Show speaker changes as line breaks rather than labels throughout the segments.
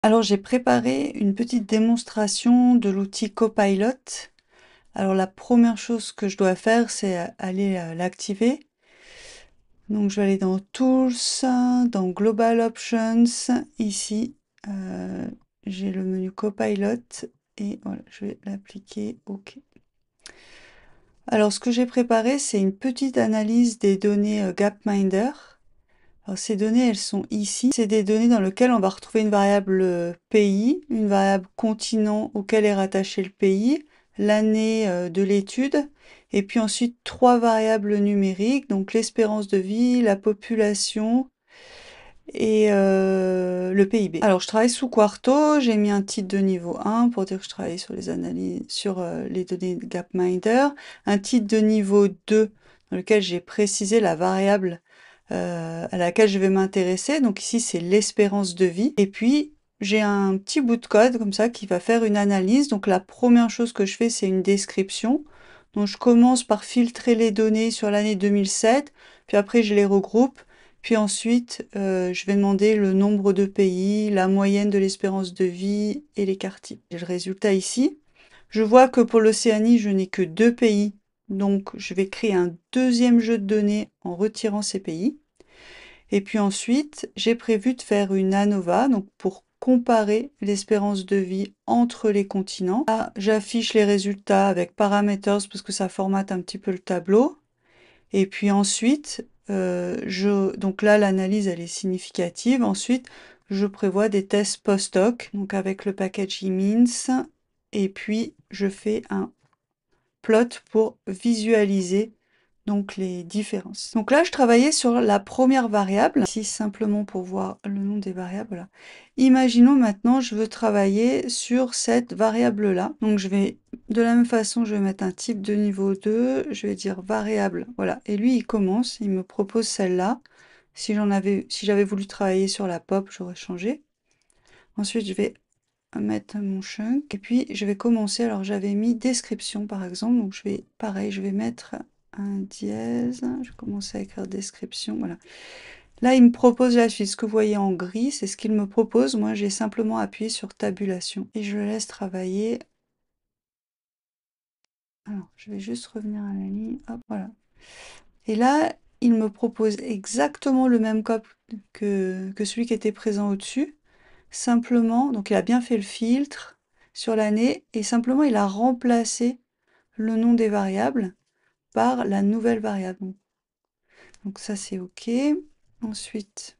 Alors, j'ai préparé une petite démonstration de l'outil Copilot. Alors, la première chose que je dois faire, c'est aller l'activer. Donc, je vais aller dans Tools, dans Global Options. Ici, j'ai le menu Copilot et voilà, je vais l'appliquer. OK. Alors, ce que j'ai préparé, c'est une petite analyse des données Gapminder. Alors, ces données, elles sont ici. C'est des données dans lesquelles on va retrouver une variable pays, une variable continent auquel est rattaché le pays, l'année de l'étude, et puis ensuite trois variables numériques, donc l'espérance de vie, la population et le PIB. Alors, je travaille sous Quarto, j'ai mis un titre de niveau 1 pour dire que je travaille sur les analyses, sur les données de Gapminder, un titre de niveau 2 dans lequel j'ai précisé la variable à laquelle je vais m'intéresser. Donc ici, c'est l'espérance de vie. Et puis, j'ai un petit bout de code comme ça qui va faire une analyse. Donc la première chose que je fais, c'est une description. Donc je commence par filtrer les données sur l'année 2007, puis après je les regroupe. Puis ensuite, je vais demander le nombre de pays, la moyenne de l'espérance de vie et les quartiers. J'ai le résultat ici. Je vois que pour l'Océanie, je n'ai que 2 pays. Donc, je vais créer un deuxième jeu de données en retirant ces pays. Et puis ensuite, j'ai prévu de faire une ANOVA, donc pour comparer l'espérance de vie entre les continents. Là, j'affiche les résultats avec parameters parce que ça formate un petit peu le tableau. Et puis ensuite, donc là, l'analyse, elle est significative. Ensuite, je prévois des tests post-hoc, donc avec le package imins. Et puis, je fais un plot pour visualiser donc les différences. Donc là, je travaillais sur la première variable, ici simplement pour voir le nom des variables. Voilà. Imaginons maintenant, je veux travailler sur cette variable-là. Donc je vais, de la même façon, je vais mettre un type de niveau 2, je vais dire variable, voilà. Et lui, il commence, il me propose celle-là. Si j'avais voulu travailler sur la pop, j'aurais changé. Ensuite, je vais mettre mon chunk et puis je vais commencer. Alors j'avais mis description par exemple, donc je vais pareil, je vais mettre un dièse, je vais commencer à écrire description, voilà. Là il me propose la suite, ce que vous voyez en gris c'est ce qu'il me propose, moi j'ai simplement appuyé sur tabulation et je le laisse travailler. Alors je vais juste revenir à la ligne, hop voilà. Et là il me propose exactement le même code que celui qui était présent au-dessus. Simplement, donc il a bien fait le filtre sur l'année et simplement il a remplacé le nom des variables par la nouvelle variable. Donc ça c'est OK. Ensuite,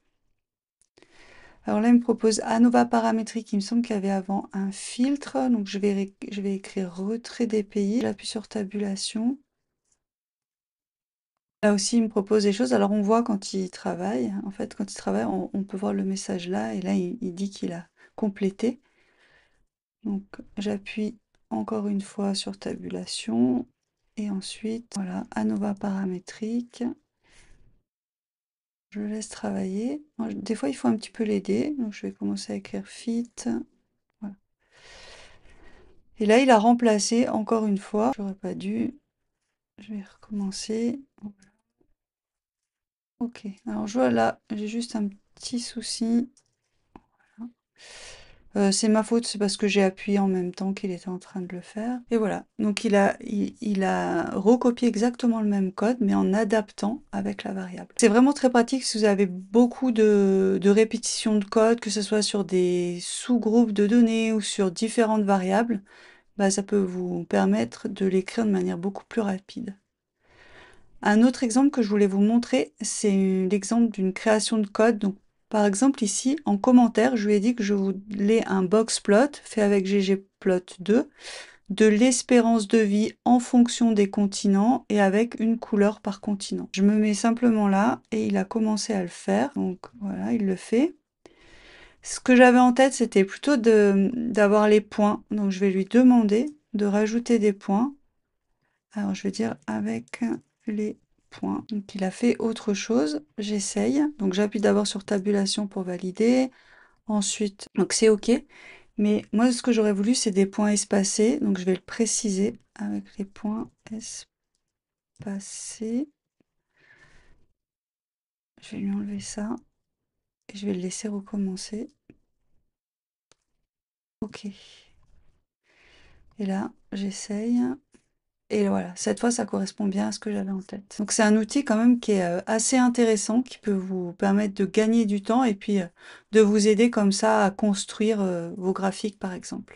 alors là il me propose ANOVA paramétrique. Il me semble qu'il y avait avant un filtre. Donc je vais écrire retrait des pays. J'appuie sur tabulation. Là aussi il me propose des choses. Alors on voit quand il travaille. En fait quand il travaille on peut voir le message là. Et là il dit qu'il a complété. Donc j'appuie encore une fois sur tabulation et ensuite voilà ANOVA paramétrique. Je le laisse travailler. Des fois il faut un petit peu l'aider, donc je vais commencer à écrire fit. Voilà. Et là il a remplacé encore une fois. J'aurais pas dû. Je vais recommencer. Ok. Alors je vois là j'ai juste un petit souci. C'est ma faute, c'est parce que j'ai appuyé en même temps qu'il était en train de le faire. Et voilà, donc il a recopié exactement le même code, mais en adaptant avec la variable. C'est vraiment très pratique si vous avez beaucoup de répétitions de code, que ce soit sur des sous-groupes de données ou sur différentes variables, bah, ça peut vous permettre de l'écrire de manière beaucoup plus rapide. Un autre exemple que je voulais vous montrer, c'est l'exemple d'une création de code. Donc, par exemple, ici, en commentaire, je lui ai dit que je voulais un box plot fait avec ggplot2 de l'espérance de vie en fonction des continents et avec une couleur par continent. Je me mets simplement là et il a commencé à le faire. Donc voilà, il le fait. Ce que j'avais en tête, c'était plutôt d'avoir les points. Donc je vais lui demander de rajouter des points. Alors je vais dire avec les points. Donc il a fait autre chose. J'essaye. Donc j'appuie d'abord sur tabulation pour valider. Ensuite, donc c'est OK. Mais moi, ce que j'aurais voulu, c'est des points espacés. Donc je vais le préciser avec les points espacés. Je vais lui enlever ça. Et je vais le laisser recommencer. OK. Et là, j'essaye. Et voilà, cette fois, ça correspond bien à ce que j'avais en tête. Donc c'est un outil quand même qui est assez intéressant, qui peut vous permettre de gagner du temps et puis de vous aider comme ça à construire vos graphiques, par exemple.